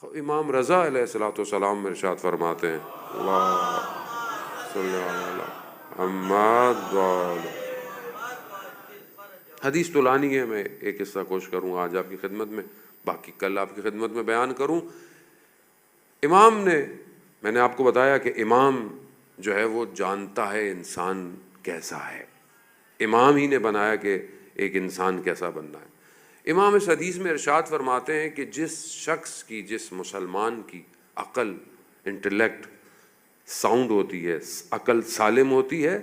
امام رضا علیہ الصلوۃ والسلام ارشاد فرماتے ہیں، اللہ صلی اللہ محمد وعلی، حدیث تو لانی ہے، میں ایک حصہ کوشش کروں آج آپ کی خدمت میں، باقی کل آپ کی خدمت میں بیان کروں۔ امام نے، میں نے آپ کو بتایا کہ امام جو ہے وہ جانتا ہے انسان کیسا ہے، امام ہی نے بنایا کہ ایک انسان کیسا بننا ہے۔ امام اس حدیث میں ارشاد فرماتے ہیں کہ جس شخص کی، جس مسلمان کی عقل، انٹلیکٹ ساؤنڈ ہوتی ہے، عقل سالم ہوتی ہے،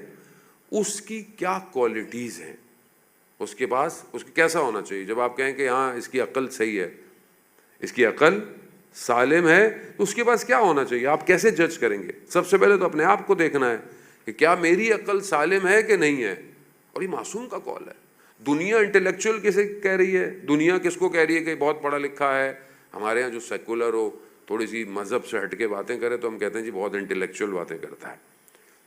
اس کی کیا کوالٹیز ہیں، اس کے پاس اس کی کیسا ہونا چاہیے۔ جب آپ کہیں کہ ہاں اس کی عقل صحیح ہے، اس کی عقل سالم ہے، تو اس کے پاس کیا ہونا چاہیے، آپ کیسے جج کریں گے؟ سب سے پہلے تو اپنے آپ کو دیکھنا ہے کہ کیا میری عقل سالم ہے کہ نہیں ہے، اور یہ معصوم کا قول ہے۔ دنیا انٹلیکچوئل کسے کہہ رہی ہے؟ دنیا کس کو کہہ رہی ہے کہ بہت پڑھا لکھا ہے؟ ہمارے ہاں جو سیکولر ہو، تھوڑی سی مذہب سے ہٹ کے باتیں کرے تو ہم کہتے ہیں جی بہت انٹلیکچوئل باتیں کرتا ہے۔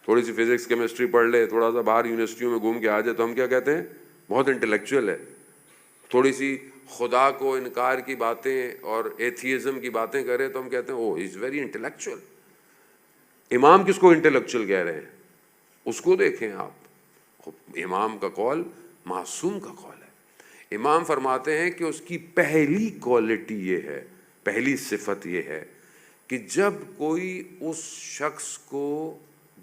تھوڑی سی فزکس کیمسٹری پڑھ لے، تھوڑا سا باہر یونیورسٹیوں میں گھوم کے آ جائے تو ہم کیا کہتے ہیں؟ بہت انٹلیکچوئل ہے۔ تھوڑی سی خدا کو انکار کی باتیں اور ایتھیزم کی باتیں کرے تو ہم کہتے ہیں او از ویری انٹلیکچوئل۔ امام کس کو انٹلیکچوئل کہہ رہے ہیں؟ اس کو دیکھیں آپ، امام کا قول معصوم کا قول ہے۔ امام فرماتے ہیں کہ اس کی پہلی کوالٹی یہ ہے، پہلی صفت یہ ہے کہ جب کوئی اس شخص کو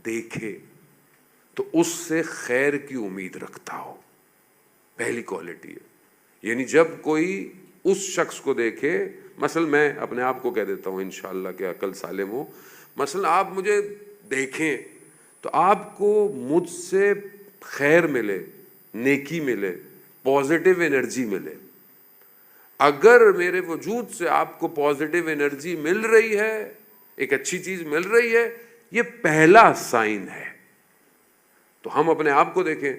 دیکھے تو اس سے خیر کی امید رکھتا ہو، پہلی کوالٹی ہے۔ یعنی جب کوئی اس شخص کو دیکھے، مثلا میں اپنے آپ کو کہہ دیتا ہوں انشاءاللہ کہ عقل سالم ہو، مثلا آپ مجھے دیکھیں تو آپ کو مجھ سے خیر ملے، نیکی ملے، پازیٹیو انرجی ملے۔ اگر میرے وجود سے آپ کو پازیٹیو انرجی مل رہی ہے، ایک اچھی چیز مل رہی ہے، یہ پہلا سائن ہے۔ تو ہم اپنے آپ کو دیکھیں،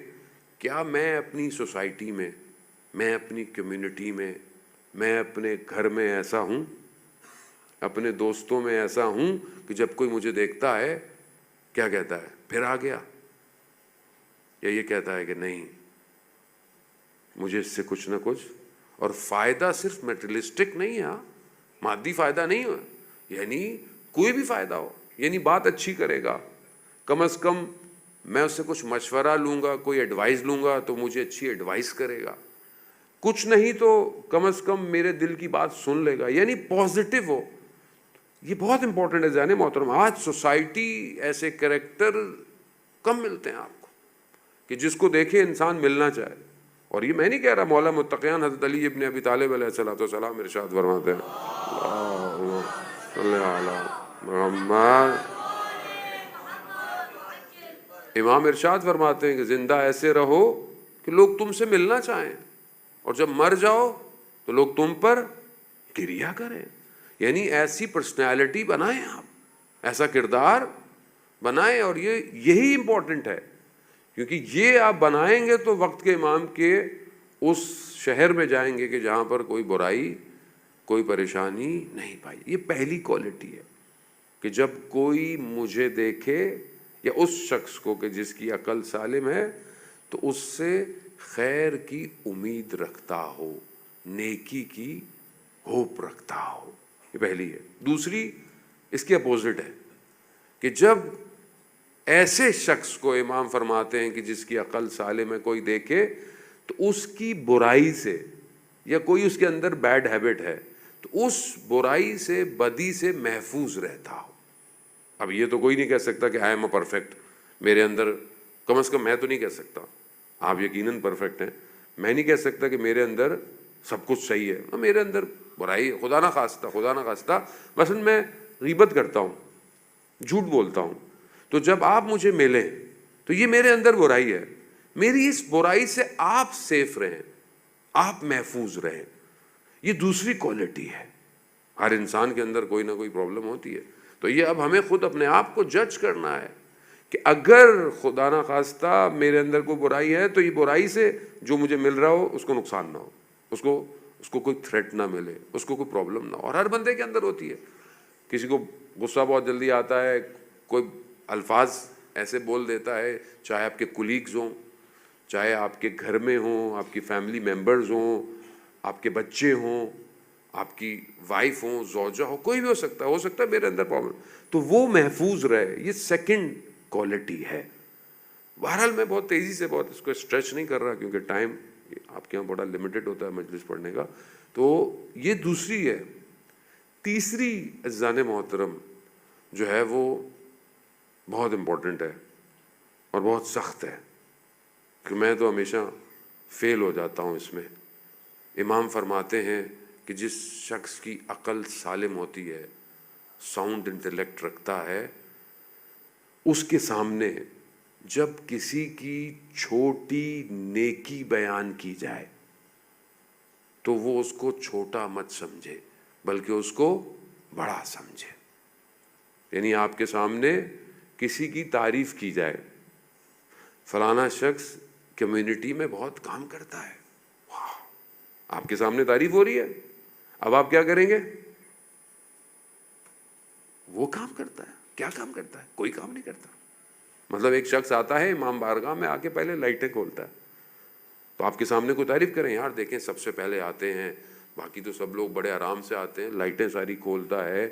کیا میں اپنی سوسائٹی میں، میں اپنی کمیونٹی میں، میں اپنے گھر میں ایسا ہوں، اپنے دوستوں میں ایسا ہوں کہ جب کوئی مجھے دیکھتا ہے کیا کہتا ہے؟ پھر آ گیا، یا یہ کہتا ہے کہ نہیں مجھے اس سے کچھ نہ کچھ، اور فائدہ صرف میٹریلسٹک نہیں ہے، مادی فائدہ نہیں ہو، یعنی کوئی بھی فائدہ ہو، یعنی بات اچھی کرے گا، کم از کم میں اس سے کچھ مشورہ لوں گا، کوئی ایڈوائز لوں گا تو مجھے اچھی ایڈوائز کرے گا، کچھ نہیں تو کم از کم میرے دل کی بات سن لے گا، یعنی پازیٹیو ہو۔ یہ بہت امپورٹنٹ ہے ذہن محترم۔ آج سوسائٹی ایسے کریکٹر کم ملتے ہیں آپ کو کہ جس کو دیکھے انسان ملنا چاہے۔ اور یہ میں نہیں کہہ رہا، مولا متقیان حضرت علی ابن ابی طالب علیہ الصلوۃ والسلام ارشاد فرماتے ہیں، اللہم صلی علی محمد، امام ارشاد فرماتے ہیں کہ زندہ ایسے رہو کہ لوگ تم سے ملنا چاہیں، اور جب مر جاؤ تو لوگ تم پر گریہ کریں۔ یعنی ایسی پرسنالٹی بنائیں، آپ ایسا کردار بنائیں، اور یہی امپورٹنٹ ہے، کیونکہ یہ آپ بنائیں گے تو وقت کے امام کے اس شہر میں جائیں گے کہ جہاں پر کوئی برائی، کوئی پریشانی نہیں پائی۔ یہ پہلی کوالٹی ہے کہ جب کوئی مجھے دیکھے یا اس شخص کو کہ جس کی عقل سالم ہے تو اس سے خیر کی امید رکھتا ہو، نیکی کی ہوپ رکھتا ہو، یہ پہلی ہے۔ دوسری اس کے اپوزٹ ہے کہ جب ایسے شخص کو امام فرماتے ہیں کہ جس کی عقل سالم ہے، کوئی دیکھے تو اس کی برائی سے، یا کوئی اس کے اندر بیڈ ہیبٹ ہے تو اس برائی سے، بدی سے محفوظ رہتا ہو۔ اب یہ تو کوئی نہیں کہہ سکتا کہ آئی ایم اے پرفیکٹ، میرے اندر، کم از کم میں تو نہیں کہہ سکتا، آپ یقیناً پرفیکٹ ہیں، میں نہیں کہہ سکتا کہ میرے اندر سب کچھ صحیح ہے، میرے اندر برائی، خدا نہ خواستہ مثلا میں غیبت کرتا ہوں، جھوٹ بولتا ہوں، تو جب آپ مجھے ملیں تو یہ میرے اندر برائی ہے، میری اس برائی سے آپ سیف رہیں، آپ محفوظ رہیں، یہ دوسری کوالٹی ہے۔ ہر انسان کے اندر کوئی نہ کوئی پرابلم ہوتی ہے، تو یہ اب ہمیں خود اپنے آپ کو جج کرنا ہے کہ اگر خدا نہ خواستہ میرے اندر کوئی برائی ہے تو یہ برائی سے جو مجھے مل رہا ہو اس کو نقصان نہ ہو، اس کو کوئی تھریٹ نہ ملے، اس کو کوئی پرابلم نہ ہو۔ اور ہر بندے کے اندر ہوتی ہے، کسی کو غصہ بہت جلدی آتا ہے، کوئی الفاظ ایسے بول دیتا ہے، چاہے آپ کے کولیگز ہوں، چاہے آپ کے گھر میں ہوں، آپ کی فیملی ممبرز ہوں، آپ کے بچے ہوں، آپ کی وائف ہو, زوجہ ہو, کوئی بھی ہو سکتا ہے میرے اندر پرابلم, تو وہ محفوظ رہے. یہ سیکنڈ کوالٹی ہے. بہرحال میں بہت تیزی سے بہت اس کو اسٹریچ نہیں کر رہا کیونکہ ٹائم آپ کے یہاں بڑا لمیٹڈ ہوتا ہے مجلس پڑھنے کا. تو یہ دوسری ہے. تیسری عزیزان محترم جو ہے وہ بہت امپورٹنٹ ہے اور بہت سخت ہے, کہ میں تو ہمیشہ فیل ہو جاتا ہوں اس میں. امام فرماتے ہیں کہ جس شخص کی عقل سالم ہوتی ہے, ساؤنڈ انٹلیکٹ رکھتا ہے, اس کے سامنے جب کسی کی چھوٹی نیکی بیان کی جائے تو وہ اس کو چھوٹا مت سمجھے بلکہ اس کو بڑا سمجھے. یعنی آپ کے سامنے کسی کی تعریف کی جائے, فلانا شخص کمیونٹی میں بہت کام کرتا ہے, آپ کے سامنے تعریف ہو رہی ہے, اب آپ کیا کریں گے؟ وہ کام کرتا ہے. کیا کام کرتا ہے؟ کوئی کام نہیں کرتا. مطلب ایک شخص آتا ہے امام بارگاہ میں, آ کے پہلے لائٹیں کھولتا ہے, تو آپ کے سامنے کوئی تعریف کریں, یار دیکھیں سب سے پہلے آتے ہیں, باقی تو سب لوگ بڑے آرام سے آتے ہیں, لائٹیں ساری کھولتا ہے,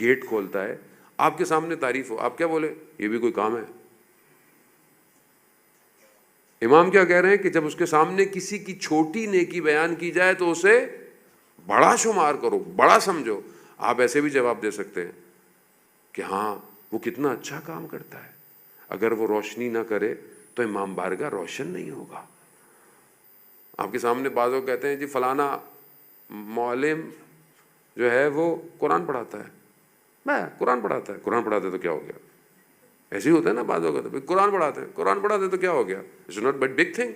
گیٹ کھولتا ہے, آپ کے سامنے تعریف ہو, آپ کیا بولے؟ یہ بھی کوئی کام ہے؟ امام کیا کہہ رہے ہیں کہ جب اس کے سامنے کسی کی چھوٹی نیکی بیان کی جائے تو اسے بڑا شمار کرو, بڑا سمجھو. آپ ایسے بھی جواب دے سکتے ہیں کہ ہاں وہ کتنا اچھا کام کرتا ہے, اگر وہ روشنی نہ کرے تو امام بارگاہ روشن نہیں ہوگا. آپ کے سامنے بعض لوگ کہتے ہیں جی فلانا معلم جو ہے وہ قرآن پڑھاتا ہے. میں قرآن پڑھاتا ہے تو کیا ہو گیا؟ ایسے ہی ہوتا ہے نا بعض لوگ کہتے ہیں قرآن پڑھاتے ہیں تو کیا ہو گیا؟ It's not but big thing.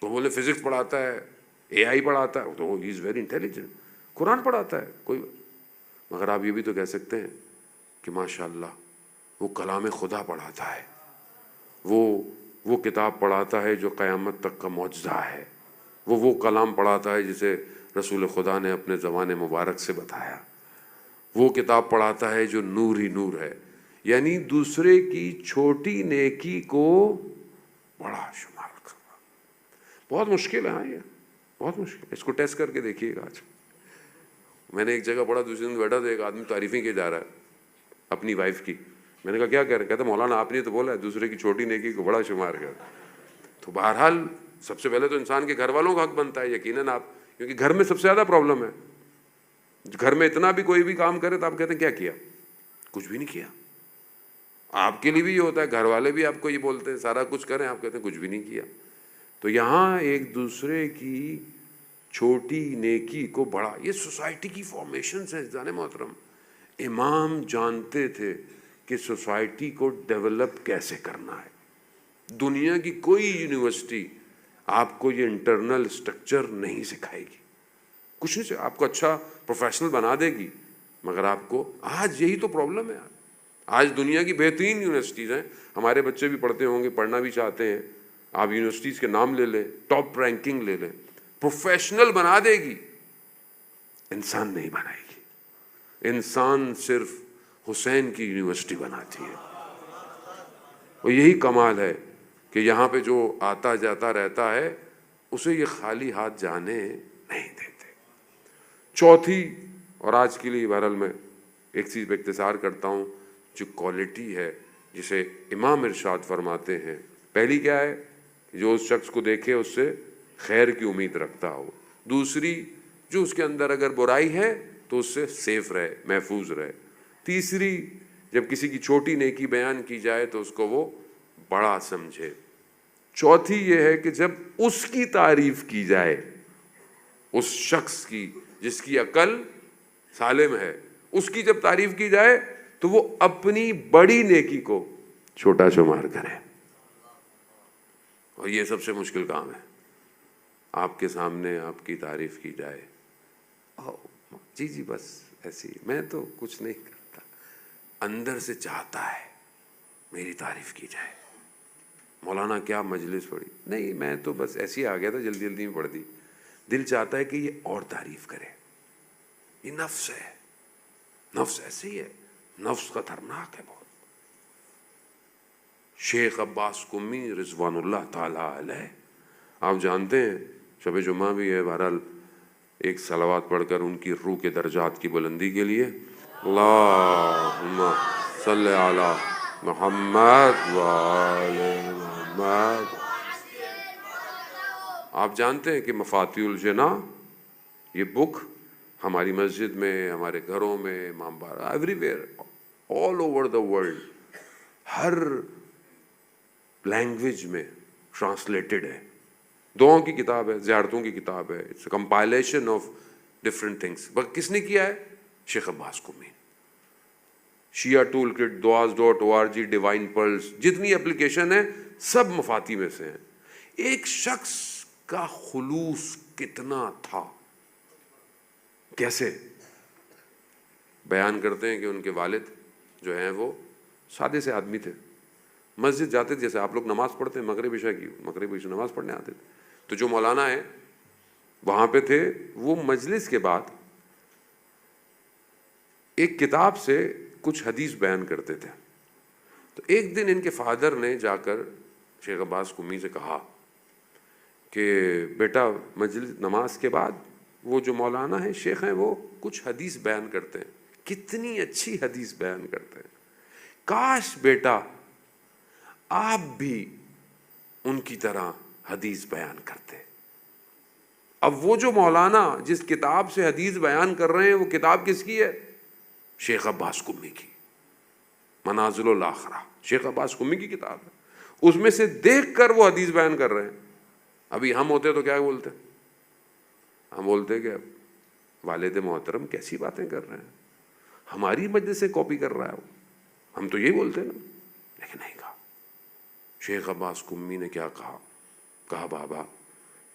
تو بولے فزکس پڑھاتا ہے, اے آئی پڑھاتا ہے, تو ہی از ویری انٹیلیجنٹ. قرآن پڑھاتا ہے کوئی, مگر آپ یہ بھی تو کہہ سکتے ہیں کہ ماشاء اللہ وہ کلام خدا پڑھاتا ہے, وہ کتاب پڑھاتا ہے جو قیامت تک کا معجزہ ہے, وہ کلام پڑھاتا ہے جسے رسول خدا نے اپنے زبان مبارک سے بتایا, وہ کتاب پڑھاتا ہے جو نور ہی نور ہے. یعنی دوسرے کی چھوٹی نیکی کو بڑا شمار کرنا بہت مشکل ہے. ہاں یہ بہت مشکل ہے, اس کو ٹیسٹ کر کے دیکھیے گا. آج میں نے ایک جگہ پڑھا, دوسرے دن بیٹھا تو ایک آدمی تعریفیں کیے جا رہا ہے اپنی وائف کی. میں نے کہا کیا کہہ رہے؟ کہتے مولانا آپ نے تو بولا ہے دوسرے کی چھوٹی نیکی کو بڑا شمار کر. تو بہرحال سب سے پہلے تو انسان کے گھر والوں کا حق بنتا ہے یقیناً آپ, کیونکہ گھر میں سب سے زیادہ پرابلم ہے. گھر میں اتنا بھی کوئی بھی کام کرے تو آپ کہتے ہیں کیا کیا؟ کچھ بھی نہیں کیا. آپ کے لیے بھی یہ ہوتا ہے, گھر والے بھی آپ کو یہ بولتے ہیں سارا کچھ کریں, آپ کہتے ہیں کچھ بھی نہیں کیا. تو یہاں ایک دوسرے کی چھوٹی نیکی کو بڑا, یہ سوسائٹی کی فارمیشنز ہیں جانے محترم. امام جانتے تھے کہ سوسائٹی کو ڈیولپ کیسے کرنا ہے. دنیا کی کوئی یونیورسٹی آپ کو یہ انٹرنل سٹرکچر نہیں سکھائے گی, کچھ نہیں. آپ کو اچھا پروفیشنل بنا دے گی, مگر آپ کو آج یہی تو پرابلم ہے. آج دنیا کی بہترین یونیورسٹیز ہیں, ہمارے بچے بھی پڑھتے ہوں گے, پڑھنا بھی چاہتے ہیں. آپ یونیورسٹیز کے نام لے لیں, ٹاپ رینکنگ لے لیں, پروفیشنل بنا دے گی, انسان نہیں بنائے گی. انسان صرف حسین کی یونیورسٹی بناتی ہے. اور یہی کمال ہے کہ یہاں پہ جو آتا جاتا رہتا ہے اسے یہ خالی ہاتھ جانے نہیں دیتے. چوتھی, اور آج کے لیے بہرحال میں ایک چیز پہ اختصار کرتا ہوں, جو کوالٹی ہے جسے امام ارشاد فرماتے ہیں, پہلی کیا ہے؟ جو اس شخص کو دیکھے اس سے خیر کی امید رکھتا ہو. دوسری, جو اس کے اندر اگر برائی ہے تو اس سے سیف رہے, محفوظ رہے. تیسری, جب کسی کی چھوٹی نیکی بیان کی جائے تو اس کو وہ بڑا سمجھے. چوتھی یہ ہے کہ جب اس کی تعریف کی جائے, اس شخص کی جس کی عقل سالم ہے, اس کی جب تعریف کی جائے تو وہ اپنی بڑی نیکی کو چھوٹا شمار کرے. اور یہ سب سے مشکل کام ہے. آپ کے سامنے آپ کی تعریف کی جائے, جی بس ایسی, میں تو کچھ نہیں کرتا, اندر سے چاہتا ہے میری تعریف کی جائے. مولانا کیا مجلس پڑھی؟ نہیں, میں تو بس ایسی آ گیا تھا, جلدی جلدی میں پڑھ دی. دل چاہتا ہے کہ یہ اور تعریف کرے. یہ نفس ہے, نفس ایسے ہی ہے, نفس خطرناک ہے بہت. شیخ عباس قمی رضوان اللہ تعالی علیہ, آپ جانتے ہیں شب جمعہ بھی ہے, بہرحال ایک صلوات پڑھ کر ان کی روح کے درجات کی بلندی کے لیے اللہم صلی علی محمد وآل محمد۔ آپ جانتے ہیں کہ مفاتیح الجناں یہ بک ہماری مسجد میں، ہمارے گھروں میں، Imambara, everywhere, all over the world, ہر لینگویج میں ٹرانسلیٹڈ ہے۔ دعاؤں کی کتاب ہے، زیارتوں کی کتاب ہے، it's a compilation of different things. کس نے کیا ہے؟ Sheikh Abbas Qummi. شیعہ ٹول کٹ، دعاز.org، ڈیوائن پرلز، جتنی اپلیکیشن ہے سب مفاتیح میں سے ہیں۔ ایک شخص کا خلوص کتنا تھا، کیسے بیان کرتے ہیں کہ ان کے والد جو ہیں وہ سادے سے آدمی تھے، مسجد جاتے تھے جیسے آپ لوگ نماز پڑھتے ہیں، مغرب عشاء نماز پڑھنے آتے تھے۔ تو جو مولانا ہے وہاں پہ تھے، وہ مجلس کے بعد ایک کتاب سے کچھ حدیث بیان کرتے تھے۔ تو ایک دن ان کے فادر نے جا کر شیخ عباس قمی سے کہا کہ بیٹا مجلس نماز کے بعد وہ جو مولانا ہیں، شیخ ہیں، وہ کچھ حدیث بیان کرتے ہیں، کتنی اچھی حدیث بیان کرتے ہیں، کاش بیٹا آپ بھی ان کی طرح حدیث بیان کرتے۔ اب وہ جو مولانا جس کتاب سے حدیث بیان کر رہے ہیں، وہ کتاب کس کی ہے؟ شیخ عباس قمی کی، منازل الاخرہ، شیخ عباس قمی کی کتاب ہے۔ اس میں سے دیکھ کر وہ حدیث بیان کر رہے ہیں۔ ابھی ہم ہوتے تو کیا بولتے؟ ہم بولتے کہ والد محترم کیسی باتیں کر رہے ہیں، ہماری مجلس سے کاپی کر رہا ہے وہ، ہم تو یہی بولتے نا۔ لیکن نہیں کہا۔ شیخ عباس قمی نے کیا کہا؟ کہا بابا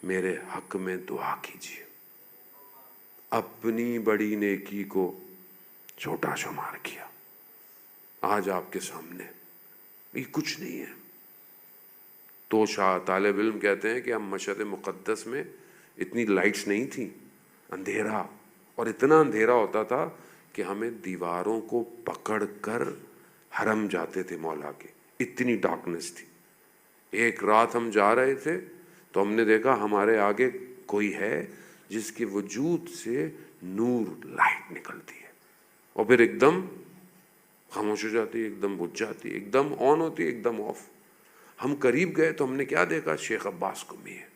میرے حق میں دعا کیجیے، اپنی بڑی نیکی کو چھوٹا شمار کیا، آج آپ کے سامنے یہ کچھ نہیں ہے۔ تو شاہ طالب علم کہتے ہیں کہ ہم مشہد مقدس میں اتنی لائٹس نہیں تھیں، اندھیرا، اور اتنا اندھیرا ہوتا تھا کہ ہمیں دیواروں کو پکڑ کر حرم جاتے تھے مولا کے، اتنی ڈارکنیس تھی۔ ایک رات ہم جا رہے تھے تو ہم نے دیکھا ہمارے آگے کوئی ہے جس کے وجود سے نور، لائٹ نکلتی ہے، اور پھر ایک دم خاموش ہو جاتی ہے، ایک دم بجھ جاتی ہے، ایک دم آن ہوتی ہے، ایک دم آف۔ ہم قریب گئے تو ہم نے کیا دیکھا؟ شیخ عباس قمی ہے۔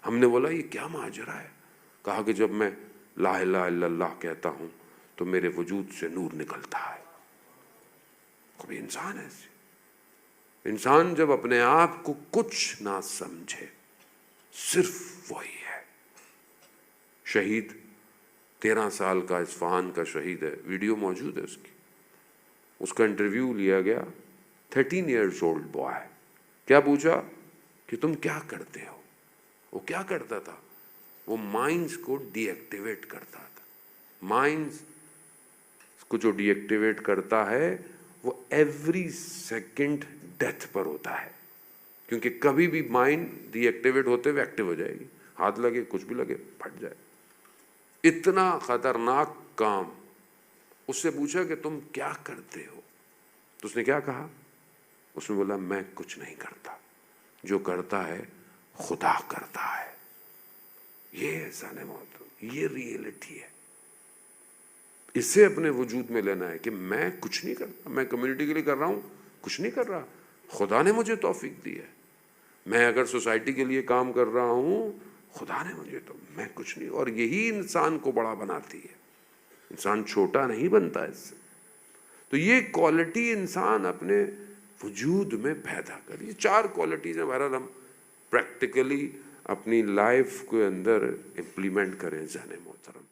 ہم نے بولا یہ کیا ماجرا ہے؟ کہا کہ جب میں لا الہ الا اللہ کہتا ہوں تو میرے وجود سے نور نکلتا ہے۔ کوئی انسان ایسے، انسان جب اپنے آپ کو کچھ نہ سمجھے، صرف وہی ہے۔ شہید 13 سال کا اصفہان کا شہید ہے، ویڈیو موجود ہے اس کی، اس کا انٹرویو لیا گیا، 13 ایئرز اولڈ بوائے۔ کیا پوچھا کہ تم کیا کرتے ہو؟ وہ کیا کرتا تھا؟ وہ مائنڈز کو ڈی ایکٹیویٹ کرتا تھا۔ مائنڈز کو جو ڈی ایکٹیویٹ کرتا ہے وہ ایوری سیکنڈ ڈیتھ پر ہوتا ہے، کیونکہ کبھی بھی مائنڈ ڈی ایکٹیویٹ ہوتے ہوئے ایکٹیو ہو جائے گی، ہاتھ لگے، کچھ بھی لگے، پھٹ جائے۔ اتنا خطرناک کام۔ اس سے پوچھا کہ تم کیا کرتے ہو؟ تو اس نے کیا کہا؟ اس نے بولا میں کچھ نہیں کرتا، جو کرتا ہے خدا کرتا ہے۔ یہ احسان محترم، یہ ریئلٹی ہے۔ اسے اپنے وجود میں لینا ہے کہ میں کچھ نہیں کرتا، میں کمیونٹی کے لیے کر رہا ہوں، کچھ نہیں کر رہا، خدا نے مجھے توفیق دی ہے۔ میں اگر سوسائٹی کے لیے کام کر رہا ہوں، خدا نے مجھے، تو میں کچھ نہیں۔ اور یہی انسان کو بڑا بناتی ہے، انسان چھوٹا نہیں بنتا اس سے۔ تو یہ کوالٹی انسان اپنے وجود میں پیدا کر، یہ 4 کوالٹیز ہیں، بہرحال ہم پریکٹیکلی اپنی لائف کے اندر امپلیمنٹ کریں ذہن محترم۔